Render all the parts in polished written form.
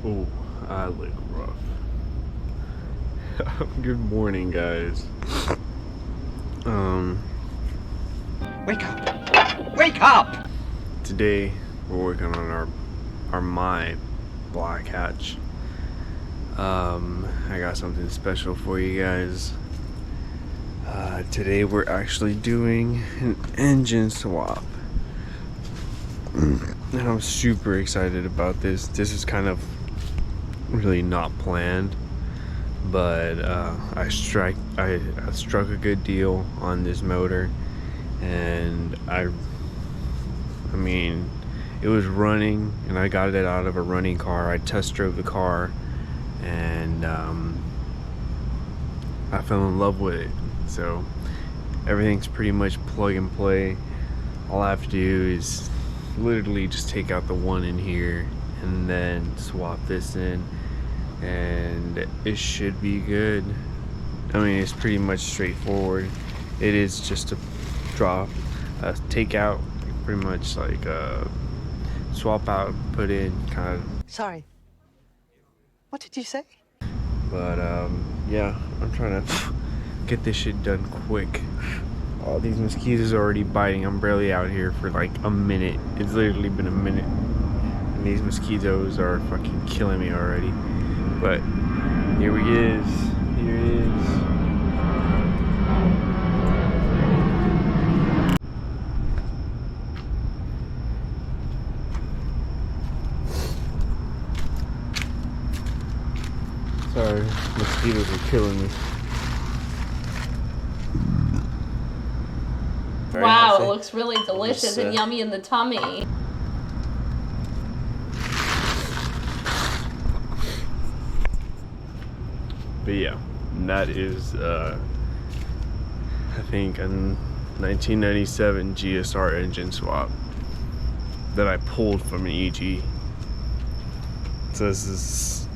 Oh, I look rough. Good morning, guys. Wake up! Wake up! Today we're working on our my black hatch. I got something special for you guys. Today we're actually doing an engine swap. And I'm super excited about this. This is kind of really not planned, but I struck a good deal on this motor, and I mean, it was running, and I got it out of a running car. I test drove the car, and I fell in love with it. So everything's pretty much plug and play. All I have to do is literally just take out the one in here and then swap this in, and it should be good. I mean, it's pretty much straightforward. It is just a take out, pretty much like swap out, put in, kind of. Sorry. What did you say? But yeah, I'm trying to get this shit done quick. All these mosquitoes are already biting. I'm barely out here for like a minute. It's literally been a minute, and these mosquitoes are fucking killing me already. But here he is. Here it is. Sorry, mosquitoes are killing me. Wow, it looks really delicious and yummy in the tummy. But yeah, that is I think a 1997 GSR engine swap that I pulled from an EG. So this is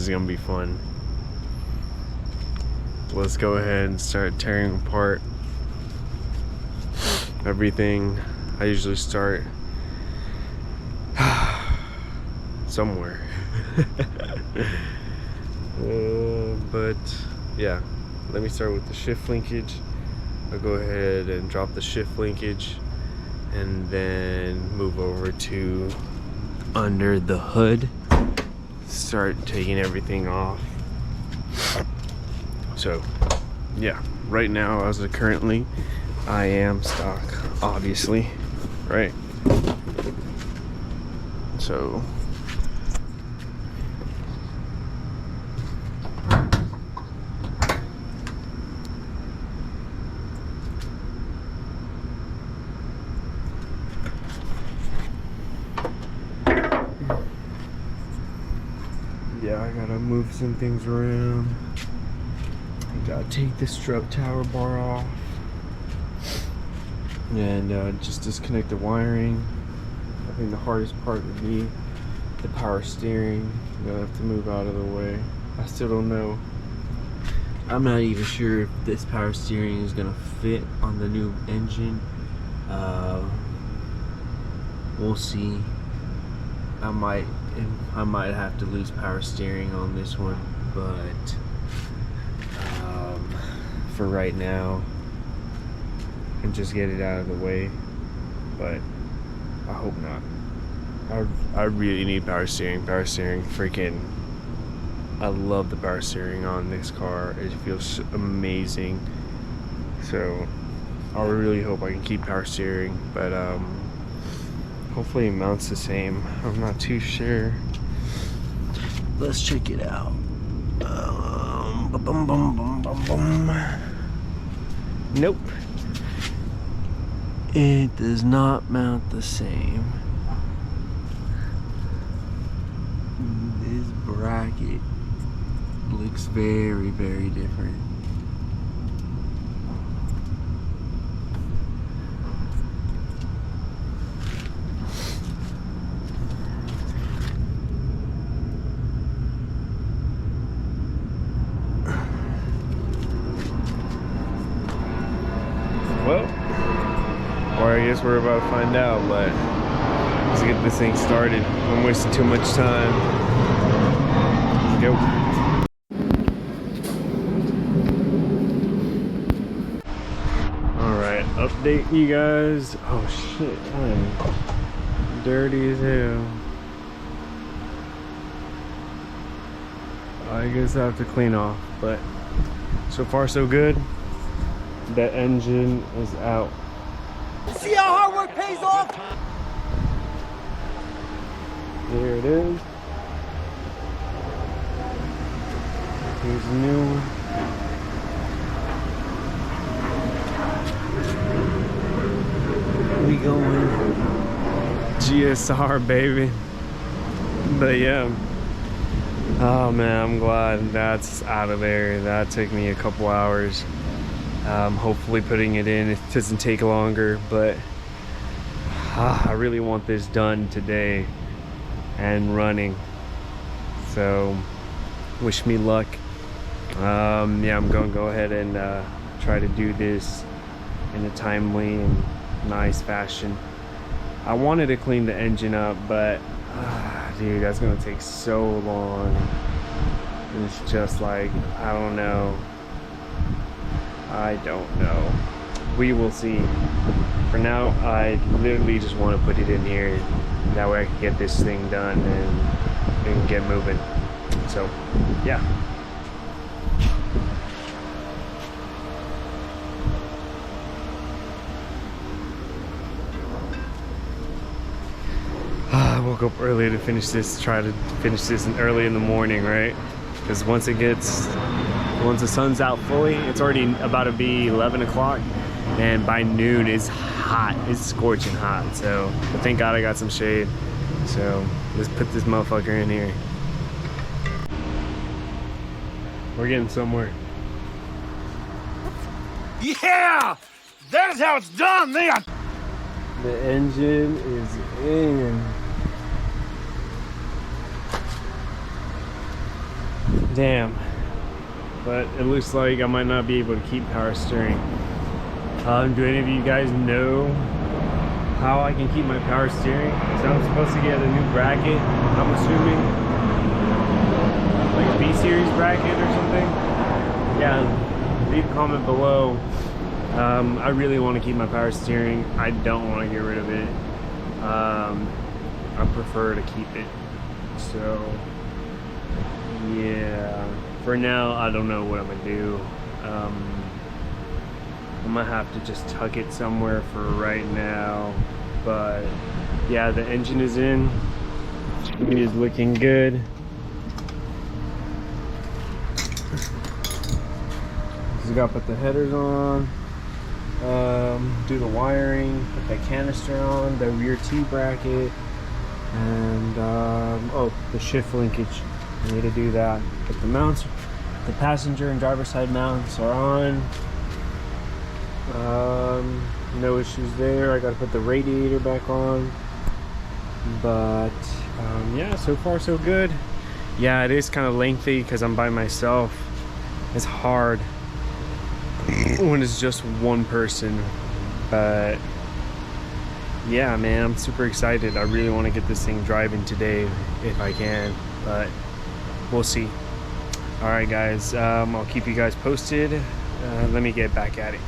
gonna be fun. Let's go ahead and start tearing apart everything. I usually start somewhere. But yeah, let me start with the shift linkage. I'll go ahead and drop the shift linkage and then move over to under the hood, start taking everything off. So yeah, right now, as of currently, I am stock, obviously, right? So yeah, I gotta move some things around. I gotta take the strut tower bar off and just disconnect the wiring. I think the hardest part would be the power steering. I'm gonna have to move out of the way. I still don't know. I'm not even sure if this power steering is gonna fit on the new engine. We'll see. I might have to lose power steering on this one, but for right now, and just get it out of the way. But I hope not. I really need power steering. Power steering, freaking, I love the power steering on this car. It feels amazing. So I really hope I can keep power steering, but hopefully it mounts the same. I'm not too sure. Let's check it out. Nope. It does not mount the same. This bracket looks very, very different. Well, or I guess we're about to find out, but Let's get this thing started. I'm wasting too much time. Let's go. Alright, update you guys. Oh shit, I'm dirty as hell. I guess I have to clean off, but so far so good. The engine is out. See how hard work pays off? There it is. Here's the new one. We going GSR, baby. But yeah. Oh man, I'm glad that's out of there. That took me a couple hours. Hopefully putting it in, it doesn't take longer, but I really want this done today and running. So wish me luck. Yeah, I'm gonna go ahead and try to do this in a timely and nice fashion. I wanted to clean the engine up, but dude, that's gonna take so long. It's just like, I don't know. We will see. For now, I literally just want to put it in here. That way I can get this thing done and get moving. So, yeah. I woke up early to finish this, try to finish this early in the morning, right? Because once the sun's out fully, it's already about to be 11 o'clock, and by noon it's hot, it's scorching hot. So, but thank God I got some shade. So let's put this motherfucker in here. We're getting somewhere. Yeah! That's how it's done, man! The engine is in. Damn. But it looks like I might not be able to keep power steering. Do any of you guys know how I can keep my power steering? So I'm supposed to get a new bracket, I'm assuming. Like a B-series bracket or something? Yeah, leave a comment below. I really want to keep my power steering. I don't want to get rid of it. I prefer to keep it. So, yeah. For now, I don't know what I'm gonna do. I might have to just tuck it somewhere for right now. But yeah, the engine is in. It is looking good. Just gotta put the headers on. Do the wiring, put the canister on, the rear T-bracket, and oh, the shift linkage. I need to do that. But the mounts, the passenger and driver side mounts are on. No issues there. I gotta put the radiator back on. But yeah, so far so good. Yeah, it is kind of lengthy because I'm by myself. It's hard when it's just one person. But yeah, man, I'm super excited. I really want to get this thing driving today if I can, but we'll see. All right guys, I'll keep you guys posted. Let me get back at it.